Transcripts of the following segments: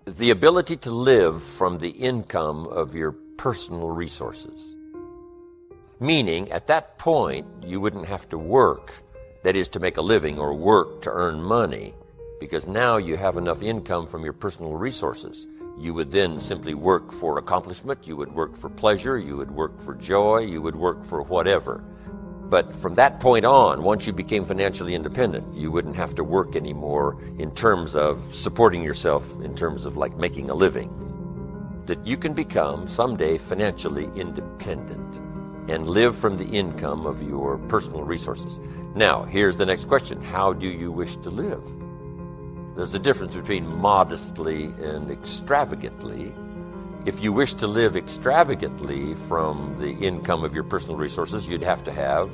The ability to live from the income of your personal resources. Meaning, at that point, you wouldn't have to work, that is to make a living, or work to earn money, because now you have enough income from your personal resources. You would then simply work for accomplishment, you would work for pleasure, you would work for joy, you would work for whatever. But from that point on, once you became financially independent, you wouldn't have to work anymore in terms of supporting yourself, in terms of like making a living. That you can become someday financially independent and live from the income of your personal resources. Now, here's the next question. How do you wish to live? There's a difference between modestly and extravagantly. If you wish to live extravagantly from the income of your personal resources, you'd have to have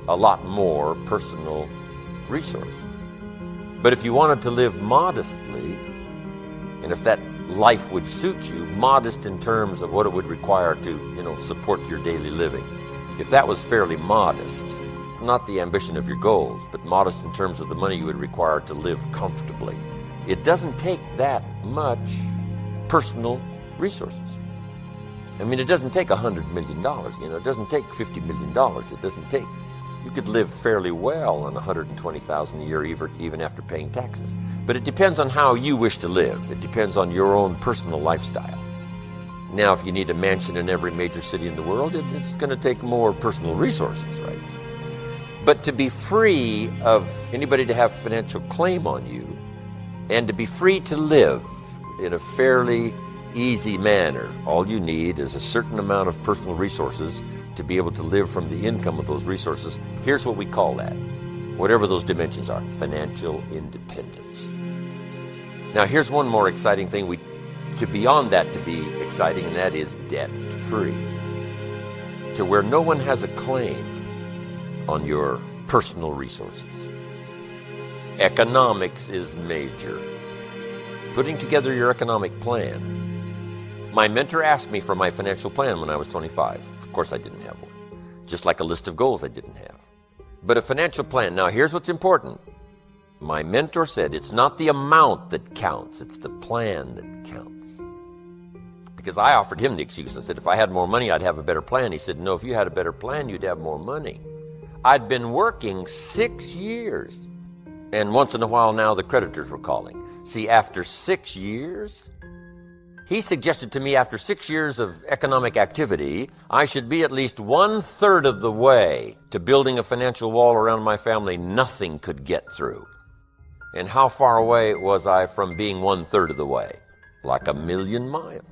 a lot more personal resource. But if you wanted to live modestly, and if that life would suit you, modest in terms of what it would require to, support your daily living. If that was fairly modest, not the ambition of your goals, but modest in terms of the money you would require to live comfortably, it doesn't take that much personal resources. I mean, it doesn't take $100 million, it doesn't take $50 million, it doesn't take, you could live fairly well on $120,000 a year even after paying taxes. But it depends on how you wish to live. It depends on your own personal lifestyle. Now, if you need a mansion in every major city in the world, it's going to take more personal resources, right? But to be free of anybody to have financial claim on you, and to be free to live in a fairly easy manner, all you need is a certain amount of personal resources to be able to live from the income of those resources. Here's what we call that, whatever those dimensions are, financial independence. Now, here's one more exciting thing beyond that to be exciting, and that is debt-free. To where no one has a claim on your personal resources. Economics is major. Putting together your economic plan. My mentor asked me for my financial plan when I was 25. Of course I didn't have one. Just like a list of goals I didn't have. But a financial plan. Now here's what's important. My mentor said it's not the amount that counts, it's the plan that counts. Because I offered him the excuse. I said, if I had more money, I'd have a better plan. He said, no, if you had a better plan, you'd have more money. I'd been working 6 years. And once in a while now, the creditors were calling. See, after 6 years, he suggested to me after 6 years of economic activity, I should be at least 1/3 of the way to building a financial wall around my family nothing could get through. And how far away was I from being 1/3 of the way? Like 1,000,000 miles.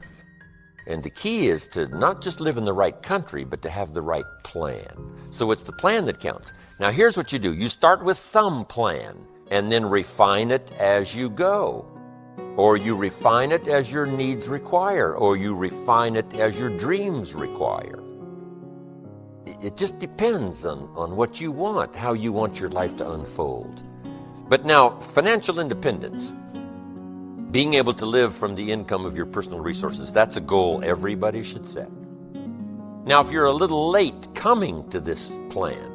And the key is to not just live in the right country, but to have the right plan. So it's the plan that counts. Now here's what you do. You start with some plan and then refine it as you go. Or you refine it as your needs require, or you refine it as your dreams require. It just depends on what you want, how you want your life to unfold. But now, financial independence, being able to live from the income of your personal resources, that's a goal everybody should set. Now, if you're a little late coming to this plan,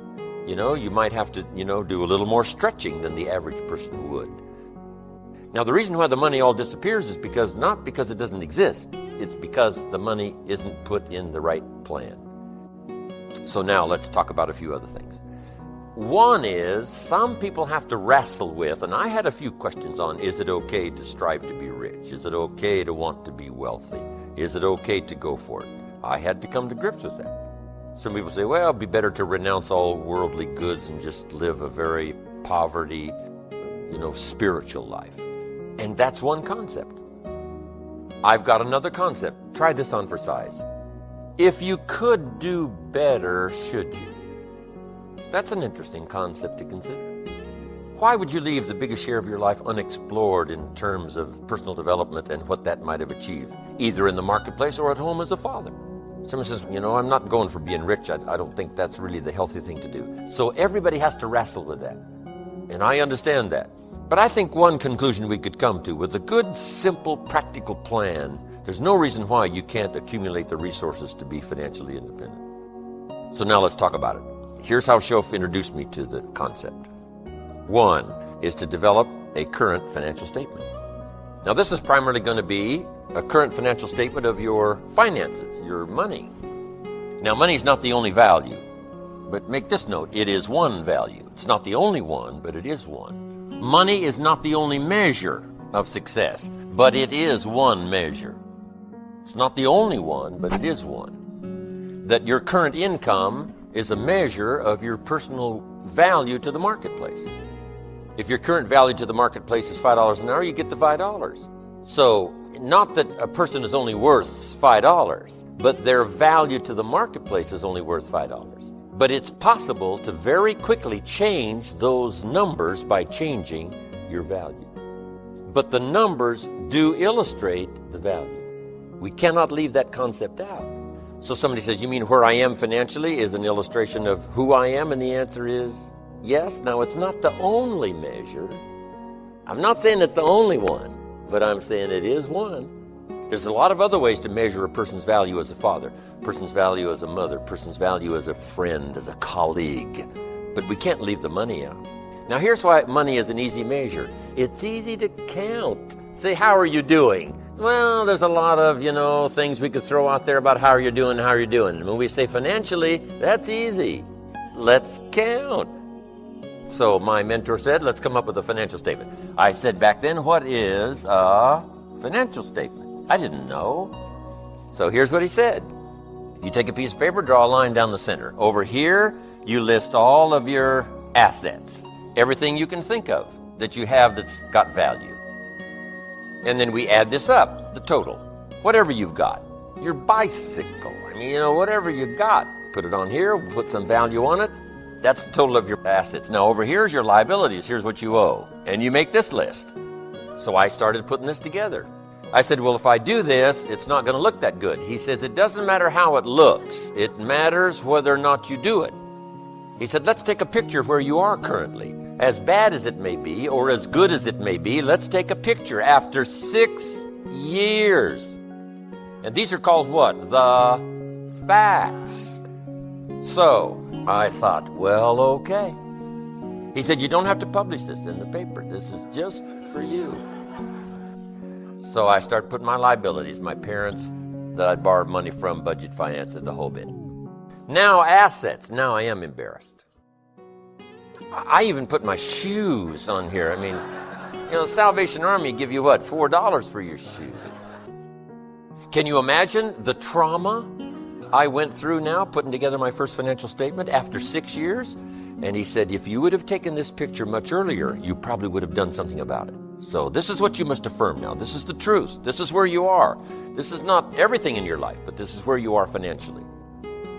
you might have to, do a little more stretching than the average person would. Now, the reason why the money all disappears is not because it doesn't exist, it's because the money isn't put in the right plan. So now let's talk about a few other things. One is, some people have to wrestle with, and I had a few questions on, is it okay to strive to be rich? Is it okay to want to be wealthy? Is it okay to go for it? I had to come to grips with that. Some people say, well, it'd be better to renounce all worldly goods and just live a very poverty, spiritual life. And that's one concept. I've got another concept. Try this on for size. If you could do better, should you? That's an interesting concept to consider. Why would you leave the biggest share of your life unexplored in terms of personal development and what that might have achieved, either in the marketplace or at home as a father? Someone says, I'm not going for being rich. I don't think that's really the healthy thing to do. So everybody has to wrestle with that. And I understand that. But I think one conclusion we could come to, with a good, simple, practical plan, there's no reason why you can't accumulate the resources to be financially independent. So now let's talk about it. Here's how Schoaf introduced me to the concept. One is to develop a current financial statement. Now this is primarily going to be a current financial statement of your finances, your money. Now money is not the only value, but make this note, it is one value. It's not the only one, but it is one. Money is not the only measure of success, but it is one measure. It's not the only one, but it is one. That your current income is a measure of your personal value to the marketplace. If your current value to the marketplace is $5 an hour, you get the $5. So, not that a person is only worth $5, but their value to the marketplace is only worth $5. But it's possible to very quickly change those numbers by changing your value. But the numbers do illustrate the value. We cannot leave that concept out. So somebody says, you mean where I am financially is an illustration of who I am? And the answer is yes. Now, it's not the only measure. I'm not saying it's the only one, but I'm saying it is one. There's a lot of other ways to measure a person's value as a father, a person's value as a mother, a person's value as a friend, as a colleague. But we can't leave the money out. Now, here's why money is an easy measure. It's easy to count. Say, how are you doing? Well, there's a lot of, things we could throw out there about how you're doing, how you're doing. And when we say financially, that's easy. Let's count. So my mentor said, let's come up with a financial statement. I said back then, what is a financial statement? I didn't know. So here's what he said. You take a piece of paper, draw a line down the center. Over here, you list all of your assets. Everything you can think of that you have that's got value. And then we add this up, the total. Whatever you've got. Your bicycle, whatever you got. Put it on here, put some value on it. That's the total of your assets. Now over here's your liabilities, here's what you owe. And you make this list. So I started putting this together. I said, well, if I do this, it's not going to look that good. He says, it doesn't matter how it looks. It matters whether or not you do it. He said, let's take a picture of where you are currently. As bad as it may be, or as good as it may be, let's take a picture after 6 years. And these are called what? The facts. So I thought, well, okay. He said, you don't have to publish this in the paper. This is just for you. So I started putting my liabilities, my parents that I'd borrowed money from, budget finance, and the whole bit. Now assets. Now I am embarrassed. I even put my shoes on here. Salvation Army give you what? $4 for your shoes. Can you imagine the trauma I went through now putting together my first financial statement after 6 years? And he said, if you would have taken this picture much earlier, you probably would have done something about it. So this is what you must affirm now. This is the truth. This is where you are. This is not everything in your life, but this is where you are financially.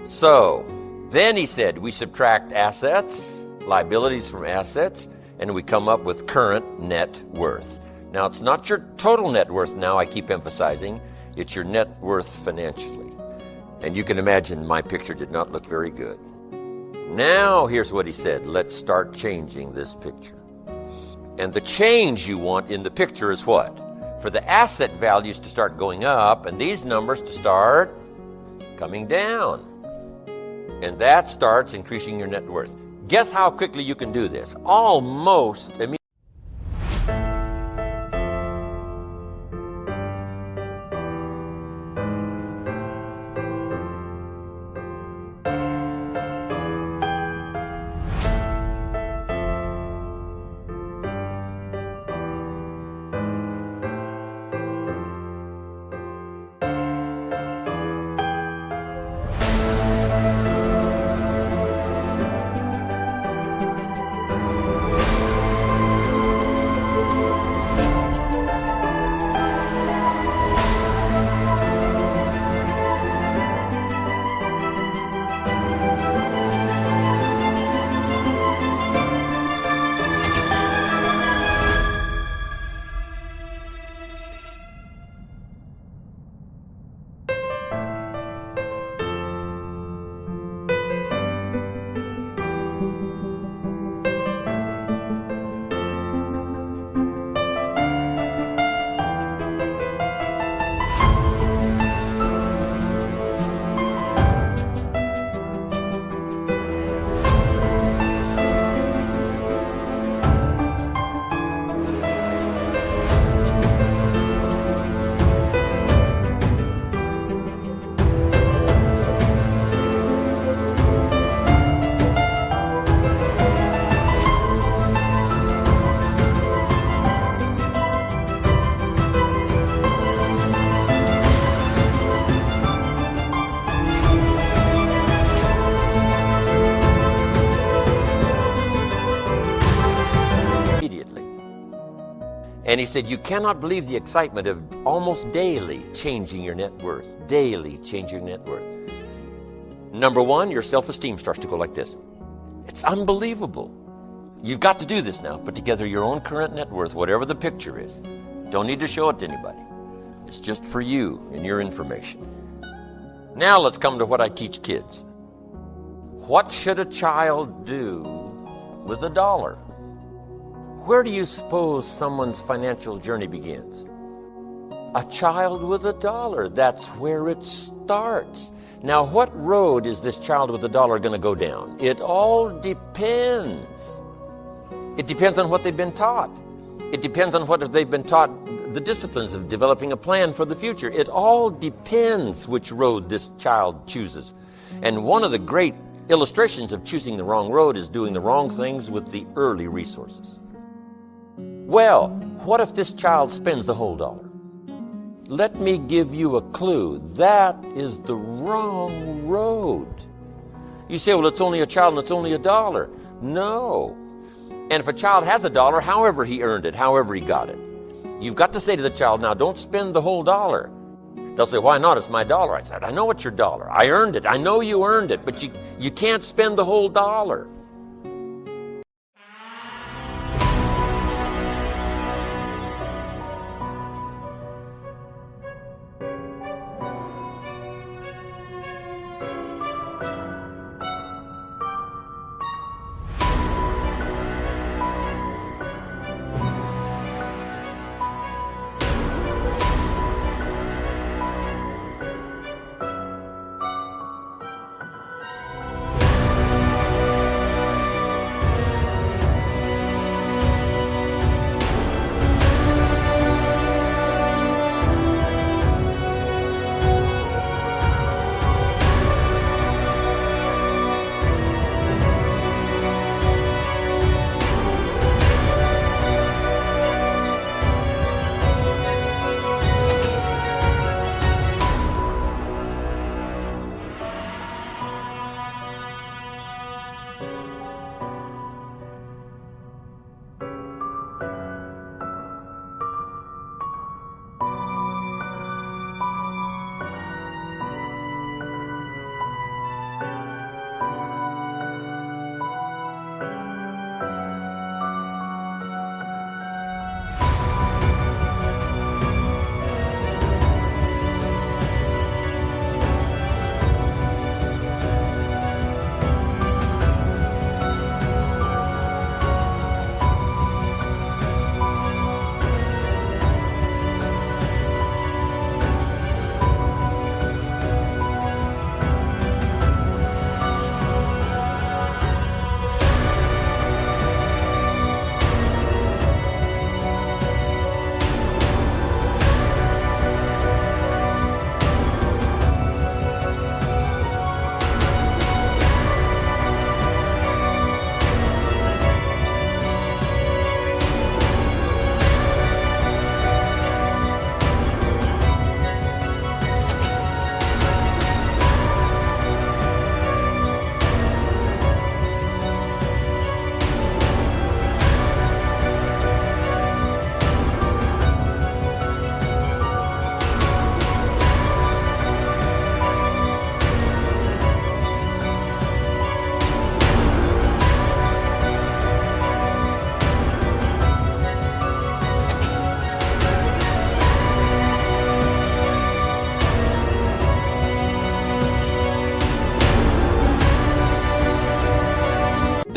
So then he said, we subtract assets, liabilities from assets, and we come up with current net worth. Now, it's not your total net worth now, I keep emphasizing. It's your net worth financially. And you can imagine my picture did not look very good. Now, here's what he said. Let's start changing this picture. And the change you want in the picture is what? For the asset values to start going up and these numbers to start coming down. And that starts increasing your net worth. Guess how quickly you can do this? Almost immediately. And he said, you cannot believe the excitement of almost daily changing your net worth. Daily changing your net worth. Number one, your self-esteem starts to go like this. It's unbelievable. You've got to do this now. Put together your own current net worth, whatever the picture is. Don't need to show it to anybody. It's just for you and your information. Now let's come to what I teach kids. What should a child do with $1? Where do you suppose someone's financial journey begins? A child with $1. That's where it starts. Now, what road is this child with $1 going to go down? It all depends. It depends on what they've been taught. It depends on what they've been taught, the disciplines of developing a plan for the future. It all depends which road this child chooses. And one of the great illustrations of choosing the wrong road is doing the wrong things with the early resources. Well, what if this child spends the whole $1? Let me give you a clue. That is the wrong road. You say, well, it's only a child and it's only $1. No. And if a child has $1, however he earned it, however he got it, you've got to say to the child, now don't spend the whole $1. They'll say, why not? It's my $1. I said, I know it's your $1. I earned it. I know you earned it, but you can't spend the whole $1.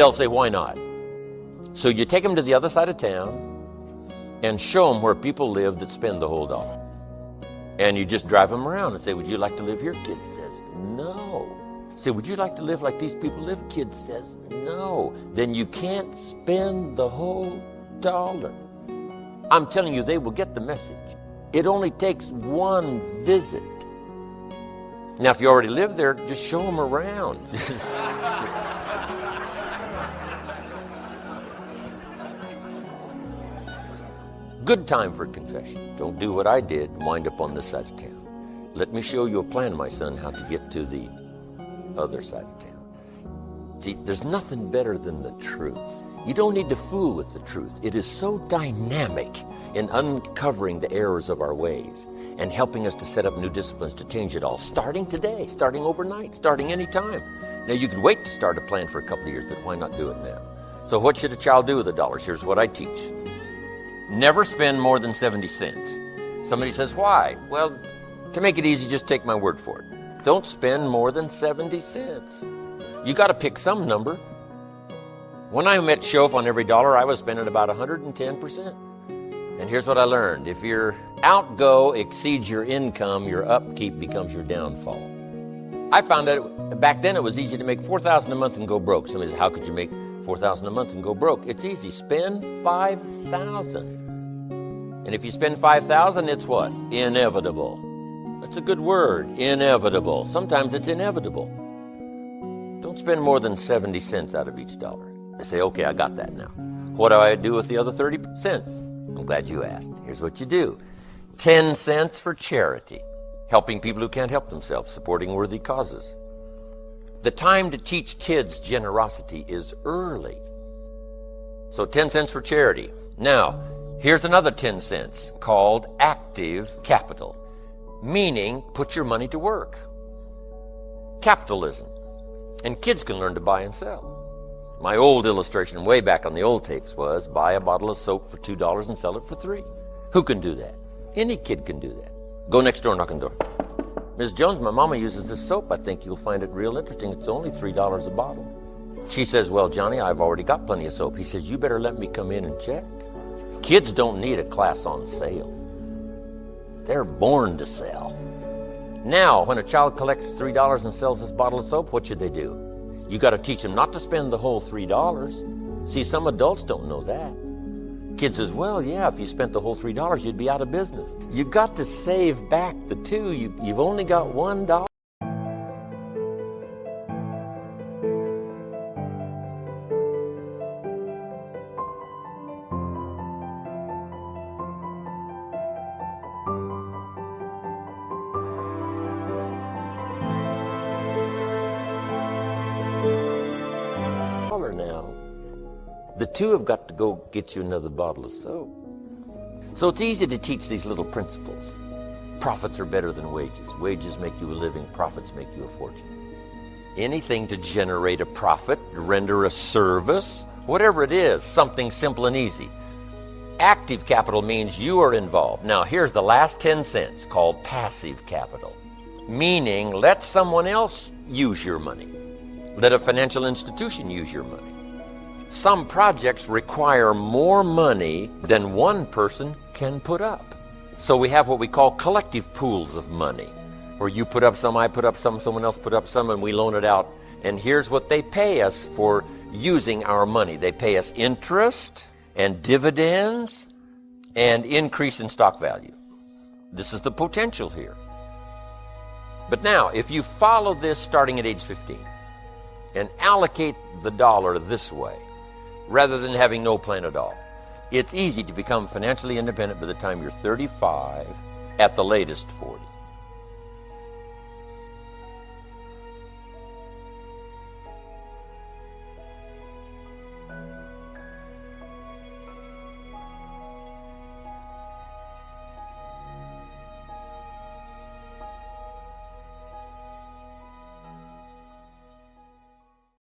They'll say, why not? So you take them to the other side of town and show them where people live that spend the whole $1. And you just drive them around and say, would you like to live here? Kid says, no. Say, would you like to live like these people live? Kid says, no. Then you can't spend the whole $1. I'm telling you, they will get the message. It only takes one visit. Now, if you already live there, just show them around. Good time for confession. Don't do what I did, wind up on this side of town. Let me show you a plan, my son, how to get to the other side of town. See, there's nothing better than the truth. You don't need to fool with the truth. It is so dynamic in uncovering the errors of our ways and helping us to set up new disciplines to change it all, starting today, starting overnight, starting anytime. Now, you could wait to start a plan for a couple of years, but why not do it now? So what should a child do with $1? Here's what I teach. Never spend more than 70 cents. Somebody says, why? Well, to make it easy, just take my word for it. Don't spend more than 70 cents. You got to pick some number. When I met Shoaff on every dollar, I was spending about 110%. And here's what I learned. If your outgo exceeds your income, your upkeep becomes your downfall. I found that back then it was easy to make $4,000 a month and go broke. Somebody says, how could you make $4,000 a month and go broke? It's easy. Spend $5,000. And if you spend $5,000, it's what? Inevitable. That's a good word, inevitable. Sometimes it's inevitable. Don't spend more than 70 cents out of each dollar. I say, okay, I got that now. What do I do with the other 30 cents? I'm glad you asked. Here's what you do. 10 cents for charity, helping people who can't help themselves, supporting worthy causes. The time to teach kids generosity is early. So 10 cents for charity. Now, here's another 10 cents called active capital, meaning put your money to work. Capitalism. And kids can learn to buy and sell. My old illustration way back on the old tapes was buy a bottle of soap for $2 and sell it for $3. Who can do that? Any kid can do that. Go next door, knock on the door. Ms. Jones, my mama uses this soap. I think you'll find it real interesting. It's only $3 a bottle. She says, well, Johnny, I've already got plenty of soap. He says, you better let me come in and check. Kids don't need a class on sale. They're born to sell. Now, when a child collects $3 and sells this bottle of soap, what should they do? You got to teach them not to spend the whole $3. See, some adults don't know that. Kid says, well, yeah, if you spent the whole $3, you'd be out of business. You got to save back the two. You've only got $1. Now, the two have got to go get you another bottle of soap. So it's easy to teach these little principles. Profits are better than wages. Wages make you a living. Profits make you a fortune. Anything to generate a profit, render a service, whatever it is, something simple and easy. Active capital means you are involved. Now, here's the last 10 cents called passive capital, meaning let someone else use your money. Let a financial institution use your money. Some projects require more money than one person can put up. So we have what we call collective pools of money, where you put up some, I put up some, someone else put up some, and we loan it out. And here's what they pay us for using our money. They pay us interest and dividends and increase in stock value. This is the potential here. But now, if you follow this starting at age 15, and allocate the dollar this way, rather than having no plan at all, it's easy to become financially independent by the time you're 35, at the latest 40.